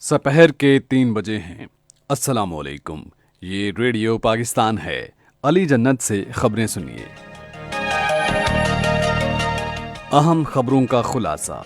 سپہر کے 3 بجے ہیں۔ السلام علیکم، یہ ریڈیو پاکستان ہے۔ علی جنت سے خبریں سنیے۔ اہم خبروں کا خلاصہ۔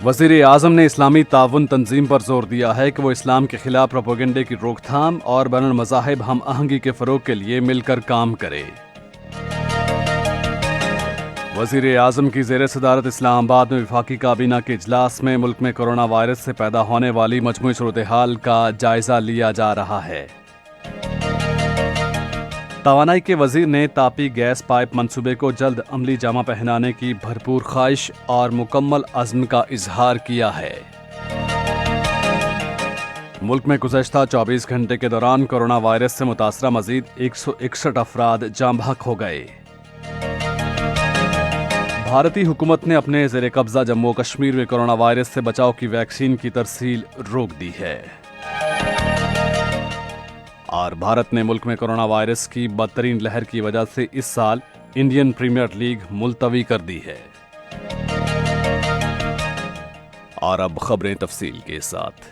وزیر اعظم نے اسلامی تعاون تنظیم پر زور دیا ہے کہ وہ اسلام کے خلاف پروپیگنڈے کی روک تھام اور بین المذاہب ہم آہنگی کے فروغ کے لیے مل کر کام کرے۔ وزیر اعظم کی زیر صدارت اسلام آباد میں وفاقی کابینہ کے اجلاس میں ملک میں کرونا وائرس سے پیدا ہونے والی مجموعی صورتحال کا جائزہ لیا جا رہا ہے۔ توانائی کے وزیر نے تاپی گیس پائپ منصوبے کو جلد عملی جامہ پہنانے کی بھرپور خواہش اور مکمل عزم کا اظہار کیا ہے۔ ملک میں گزشتہ 24 گھنٹے کے دوران کرونا وائرس سے متاثرہ مزید 161 افراد جاں بحق ہو گئے۔ بھارتی حکومت نے اپنے زیر قبضہ جموں و کشمیر میں کرونا وائرس سے بچاؤ کی ویکسین کی ترسیل روک دی ہے۔ اور بھارت نے ملک میں کرونا وائرس کی بدترین لہر کی وجہ سے اس سال انڈین پریمیئر لیگ ملتوی کر دی ہے۔ اور اب خبریں تفصیل کے ساتھ۔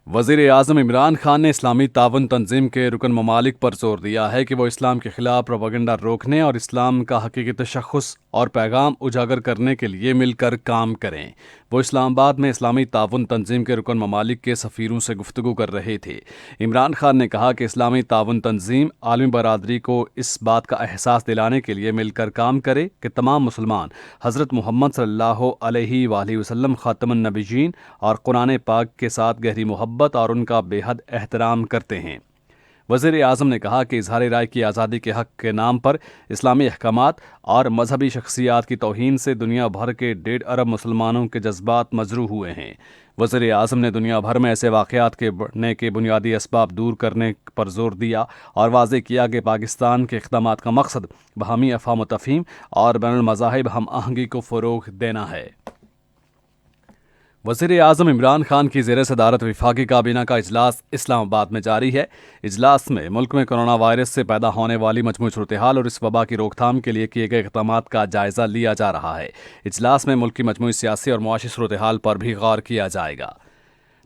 وزیر اعظم عمران خان نے اسلامی تعاون تنظیم کے رکن ممالک پر زور دیا ہے کہ وہ اسلام کے خلاف پروپیگنڈا روکنے اور اسلام کا حقیقی تشخص اور پیغام اجاگر کرنے کے لیے مل کر کام کریں۔ وہ اسلام آباد میں اسلامی تعاون تنظیم کے رکن ممالک کے سفیروں سے گفتگو کر رہے تھے۔ عمران خان نے کہا کہ اسلامی تعاون تنظیم عالمی برادری کو اس بات کا احساس دلانے کے لیے مل کر کام کرے کہ تمام مسلمان حضرت محمد صلی اللہ علیہ وآلہ وسلم خاتم النبیین اور قرآن پاک کے ساتھ گہری محبت اور ان کا بے حد احترام کرتے ہیں۔ وزیر اعظم نے کہا کہ اظہار رائے کی آزادی کے حق کے نام پر اسلامی احکامات اور مذہبی شخصیات کی توہین سے دنیا بھر کے 1.5 ارب مسلمانوں کے جذبات مجروح ہوئے ہیں۔ وزیر اعظم نے دنیا بھر میں ایسے واقعات کے بڑھنے کے بنیادی اسباب دور کرنے پر زور دیا اور واضح کیا کہ پاکستان کے اقدامات کا مقصد باہمی افہام و تفہیم اور بین المذاہب ہم آہنگی کو فروغ دینا ہے۔ وزیر اعظم عمران خان کی زیر صدارت وفاقی کابینہ کا اجلاس اسلام آباد میں جاری ہے۔ اجلاس میں ملک میں کرونا وائرس سے پیدا ہونے والی مجموعی صورتحال اور اس وبا کی روک تھام کے لیے کیے گئے اقدامات کا جائزہ لیا جا رہا ہے۔ اجلاس میں ملک کی مجموعی سیاسی اور معاشی صورتحال پر بھی غور کیا جائے گا۔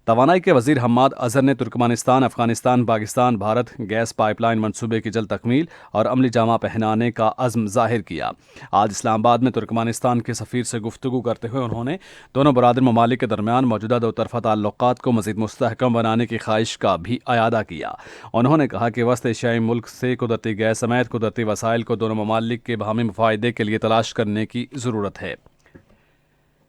توانائی کے وزیر حماد اظہر نے Turkmenistan, Afghanistan, Pakistan Bharat gas pipe line منصوبے کی جلد تکمیل اور عملی جامہ پہنانے کا عزم ظاہر کیا۔ آج اسلام آباد میں ترکمانستان کے سفیر سے گفتگو کرتے ہوئے انہوں نے دونوں برادر ممالک کے درمیان موجودہ دو طرفہ تعلقات کو مزید مستحکم بنانے کی خواہش کا بھی اعادہ کیا۔ انہوں نے کہا کہ وسط ایشیائی ملک سے قدرتی گیس سمیت قدرتی وسائل کو دونوں ممالک کے باہمی مفاہدے کے لیے تلاش کرنے کی ضرورت ہے۔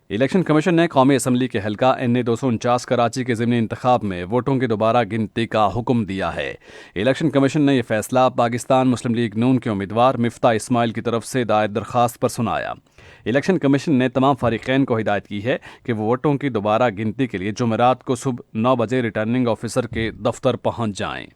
الیکشن کمیشن نے قومی اسمبلی کے حلقہ NA 249 کراچی کے ضمنی انتخاب میں ووٹوں کی دوبارہ گنتی کا حکم دیا ہے۔ الیکشن کمیشن نے یہ فیصلہ پاکستان مسلم لیگ نون کے امیدوار مفتاح اسماعیل کی طرف سے دائر درخواست پر سنایا۔ الیکشن کمیشن نے تمام فریقین کو ہدایت کی ہے کہ وہ ووٹوں کی دوبارہ گنتی کے لیے جمعرات کو صبح 9 بجے ریٹرننگ آفیسر کے دفتر پہنچ جائیں۔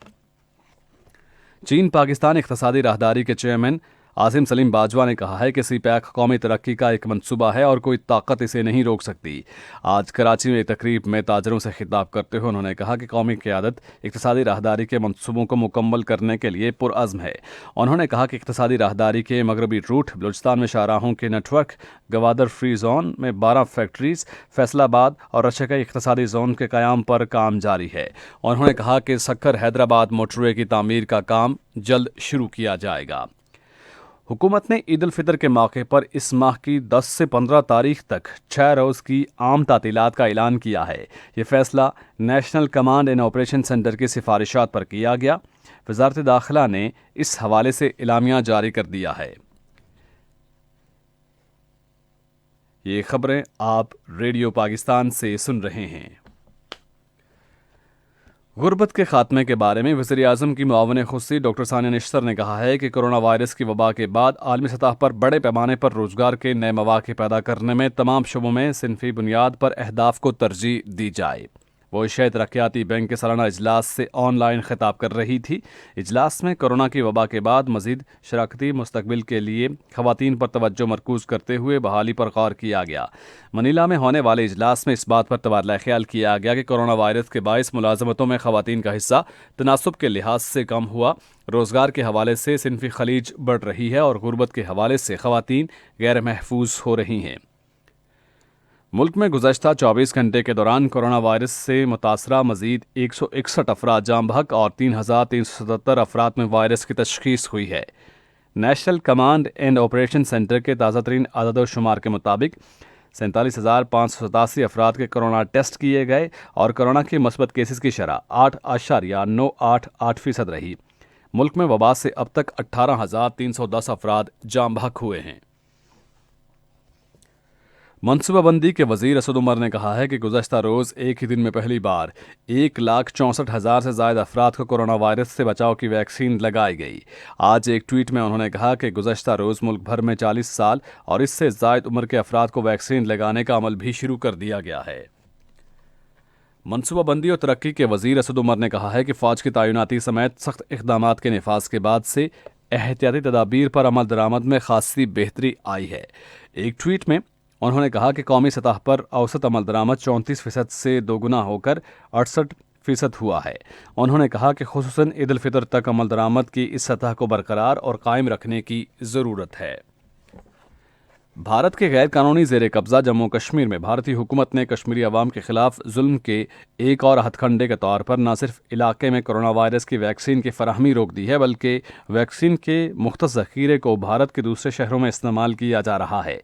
چین پاکستان اقتصادی راہداری کے چیئرمین عاصم سلیم باجوہ نے کہا ہے کہ سی پیک قومی ترقی کا ایک منصوبہ ہے اور کوئی طاقت اسے نہیں روک سکتی۔ آج کراچی میں ایک تقریب میں تاجروں سے خطاب کرتے ہوئے انہوں نے کہا کہ قومی قیادت اقتصادی راہداری کے منصوبوں کو مکمل کرنے کے لیے پرعزم ہے۔ انہوں نے کہا کہ اقتصادی راہداری کے مغربی روٹ، بلوچستان میں شاہراہوں کے network, Gwadar free zone میں 12 فیکٹریز، فیصل آباد اور رشکئی اقتصادی زون کے قیام پر کام جاری ہے۔ انہوں نے کہا کہ سکھر حیدرآباد موٹر وے کی تعمیر کا کام جلد شروع کیا جائے گا۔ حکومت نے عید الفطر کے موقع پر اس ماہ کی 10 سے 15 تاریخ تک 6 روز کی عام تعطیلات کا اعلان کیا ہے۔ یہ فیصلہ national command and operation centre کی سفارشات پر کیا گیا۔ وزارت داخلہ نے اس حوالے سے اعلامیہ جاری کر دیا ہے۔ یہ خبریں آپ ریڈیو پاکستان سے سن رہے ہیں۔ غربت کے خاتمے کے بارے میں وزیر اعظم کی معاون خصوصی ڈاکٹر ثانیہ نشتر نے کہا ہے کہ کرونا وائرس کی وبا کے بعد عالمی سطح پر بڑے پیمانے پر روزگار کے نئے مواقع پیدا کرنے میں تمام شعبوں میں صنفی بنیاد پر اہداف کو ترجیح دی جائے۔ वो एशियाई तरक्याती बैंक के सालाना इजलास से ऑनलाइन खिताब कर रही थी। इजलास में कोरोना की वबा के बाद मजीद शराकती मुस्तकबिल के लिए खवातीन पर तवज्जो मरकूज करते हुए बहाली पर गौर किया गया। मनीला में होने वाले इजलास में इस बात पर तबादला ख्याल किया गया कि कोरोना वायरस के बाइस मुलाजमतों में खवातीन का हिस्सा तनासब के लिहाज से कम हुआ, रोजगार के हवाले से सिनफी खलीज बढ़ रही है और गुर्बत के हवाले से खवातीन गैर महफूज हो रही हैं। मुल्क में गुज़श्ता 24 घंटे के दौरान कोरोना वायरस से मुतासरा मजीद 161 अफराद जाम बहक और 3,377 अफराद में वायरस की तशखीस हुई है। National command and operation centre के ताज़ा तरीन आदद-ओ-शुमार के मुताबिक 47,587 अफराद के कोरोना टेस्ट किए गए और कोरोना के मस्बत केसेस की शरह 8.988% रही। मुल्क में वबा से अब तक 18,310 अफराद जाम बहक हुए हैं। मनसूबाबंदी के वजीर असद उमर ने कहा है कि गुज़श्ता रोज़ एक ही दिन में पहली बार 1,64,000 से ज़ायद अफराद को कोरोना वायरस से बचाव की वैक्सीन लगाई गई। आज एक ट्वीट में उन्होंने कहा कि गुज़श्ता रोज़ मुल्क भर में 40 साल और इससे ज़ायद उम्र के अफराद को वैक्सीन लगाने का अमल भी शुरू कर दिया गया है। मनसूबाबंदी और तरक्की के वजीर असद उमर ने कहा है कि फ़ौज की तैनाती समेत सख्त इक़दाम के नफाज के बाद से एहतियाती तदाबीर पर अमल दरामद में खासी बेहतरी आई है। एक ट्वीट में उन्होंने कहा कि कौमी सतह पर औसत अमल दरामद 34% से दोगुना होकर 68% हुआ है। उन्होंने कहा कि खुसूसन ईद उल फितर तक अमल दरामद की इस सतह को बरकरार और कायम रखने की ज़रूरत है। भारत के गैर कानूनी ज़ेर कब्ज़ा जम्मू कश्मीर में भारतीय हुकूमत ने कश्मीरी अवाम के खिलाफ जुल्म के एक और हथकंडे के तौर पर न सिर्फ इलाके में कोरोना वायरस की वैक्सीन की फराहमी रोक दी है, बल्कि वैक्सीन के मुख्तस ज़ख़ीरे को भारत के दूसरे शहरों में इस्तेमाल किया जा रहा है।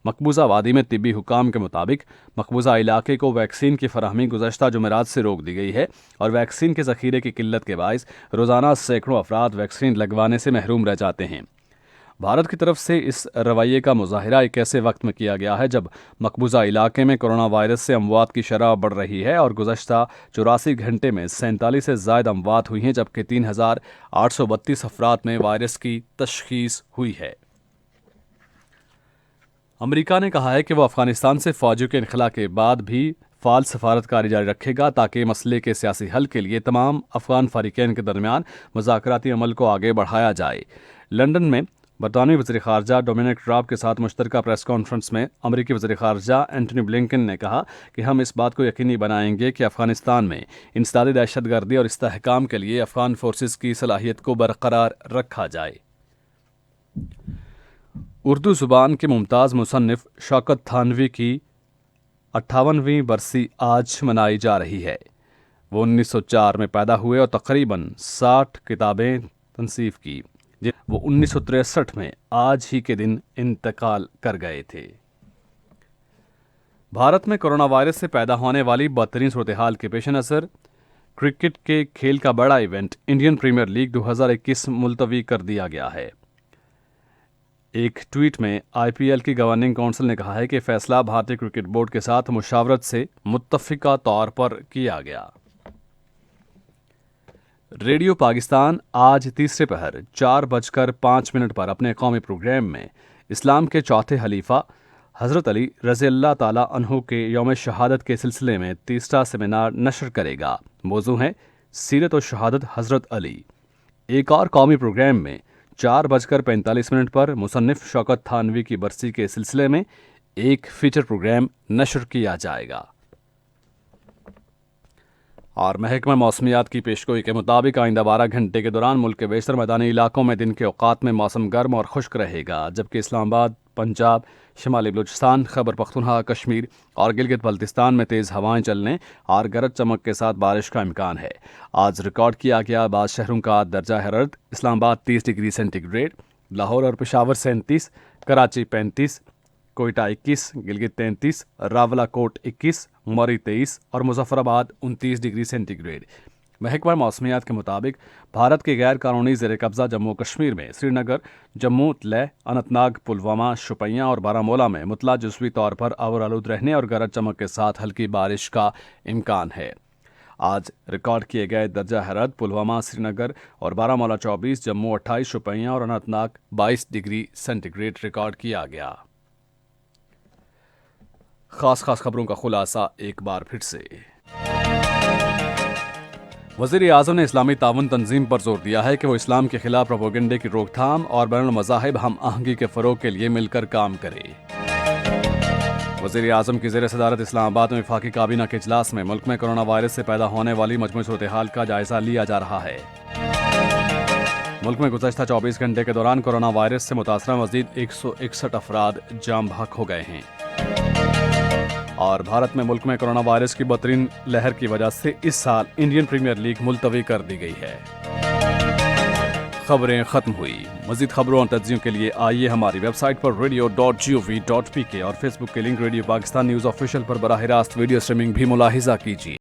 मकबूजा वादी में तिब्बी हुकाम के मुताबिक मकबूजा इलाके को वैक्सीन की फराहमी गुज़श्ता जुमेरात से रोक दी गई है और वैक्सीन के ज़ख़ीरे की किल्लत के बायस रोज़ाना सैकड़ों अफराद वैक्सीन लगवाने से महरूम रह जाते हैं। भारत की तरफ से इस रवैये का मुज़ाहिरा एक ऐसे वक्त में किया गया है जब मकबूजा इलाके में कोरोना वायरस से अमवात की शरह बढ़ रही है और गुज़श्ता 84 घंटे में 47 से ज़ायद अमवात हुई हैं, जबकि 3,832 अफराद में वायरस की तशख़ीस हुई है। अमेरिका ने कहा है कि वह अफगानिस्तान से फ़ौजियों के इनखला के बाद भी फ़ाल सफारतकारी जारी रखेगा ताकि मसले के सियासी हल के लिए तमाम अफ़गान फ़रीक़ैन के दरमियान मुज़ाकराती अमल को आगे बढ़ाया जाए। लंदन में बरतानवी वज़ीर ख़ारजा डोमिनिक राब के साथ मुश्तरका प्रेस कॉन्फ्रेंस में अमरीकी वज़ीर ख़ारजा एंटनी ब्लिंकन ने कहा कि हम इस बात को यकीनी बनाएंगे कि अफ़गानिस्तान में इंसदादी दहशतगर्दी और इस्तेहकाम के लिए अफ़गान फोर्सेस की सलाहियत को बरकरार रखा जाए। उर्दू ज़ुबान के मुमताज़ मुसन्निफ़ शौकत थानवी की 58वीं बरसी आज मनाई जा रही है। वो 1904 में पैदा हुए और तकरीबन 60 किताबें तंसीफ़ की। वो 1963 में आज ही के दिन इंतकाल कर गए थे। भारत में कोरोना वायरस से पैदा होने वाली बदतरीन सूरत हाल के पेश नज़र क्रिकेट के खेल का बड़ा इवेंट इंडियन प्रीमियर लीग 2021 मुलतवी कर दिया गया है। एक ट्वीट में आईपीएल की गवर्निंग काउंसिल ने कहा है कि फैसला भारतीय क्रिकेट बोर्ड के साथ मुशावरत से मुत्तफिका तौर पर किया गया। रेडियो पाकिस्तान आज तीसरे पहर 4:05 पर अपने कौमी प्रोग्राम में इस्लाम के चौथे खलीफा हज़रत अली रज़ियल्लाहु ताला अन्हु के यौम शहादत के सिलसिले में तीसरा सेमिनार नशर करेगा। मौजू है सीरत और शहादत हज़रत अली। एक और कौमी प्रोग्राम में 4:45 पर मुसन्निफ़ शौकत थानवी की बरसी के सिलसिले में एक फीचर प्रोग्राम नशर किया जाएगा। और महकमा मौसमियात की पेशगोई के मुताबिक आइंदा 12 घंटे के दौरान मुल्क के बेशतर मैदानी इलाकों में दिन के औकात में मौसम गर्म और खुश्क रहेगा, जबकि इस्लामाबाद, पंजाब, शिमाली बलूचिस्तान, खैबर पख्तूनख्वा, कश्मीर और गिलगित बल्तिस्तान में तेज़ हवाएं चलने और गरज चमक के साथ बारिश का इम्कान है। आज रिकॉर्ड किया गया बाद शहरों का दर्जा हरारत इस्लामाबाद 30 डिग्री सेंटीग्रेड, लाहौर और पेशावर 37, कराची 35, कोयटा 21, गिलगित 33, रावलाकोट 21, मरी 23 और मुजफ्फराबाद 29 डिग्री सेंटीग्रेड। महकमा मौसमियात के मुताबिक भारत के गैर कानूनी ज़ेर कब्ज़ा जम्मू कश्मीर में श्रीनगर, जम्मू, लेह, अनंतनाग, पुलवामा, शोपियां और बारामूला में मुतला जुज़वी तौर पर आवर आलूद रहने और गरज चमक के साथ हल्की बारिश का इम्कान है। आज रिकॉर्ड किए गए दर्जा हरारत पुलवामा, श्रीनगर और बारामूला 24, जम्मू 28, शोपियां और अनंतनाग 22 डिग्री सेंटीग्रेड रिकॉर्ड किया गया। खास खबरों का खुलासा एक बार फिर से। वज़ीर आज़म ने इस्लामी ताउन तंजीम पर जोर दिया है कि वो इस्लाम के खिलाफ प्रोपेगेंडे की रोकथाम और बैनुल मज़ाहिब हम आहंगी के फ़रोग के लिए मिलकर काम करे। वज़ीर आज़म की ज़ेर सदारत इस्लामाबाद में वफाकी काबीना के इजलास में मुल्क में कोरोना वायरस से पैदा होने वाली मजमूई सूरत-ए-हाल का जायज़ा लिया जा रहा है। मुल्क में गुज़श्ता 24 घंटे के दौरान कोरोना वायरस से मुतासरा मज़ीद 161 अफराद जाम बहक हो गए हैं और भारत में मुल्क में कोरोना वायरस की बदतरीन लहर की वजह से इस साल इंडियन प्रीमियर लीग मुलतवी कर दी गई है। खबरें खत्म हुई। मज़ीद खबरों और तज्ज़ियों के लिए आइए हमारी वेबसाइट पर radio.gov.pk और फेसबुक के link radio Pakistan news official पर बराह रास्त वीडियो स्ट्रीमिंग भी मुलाहिजा कीजिए।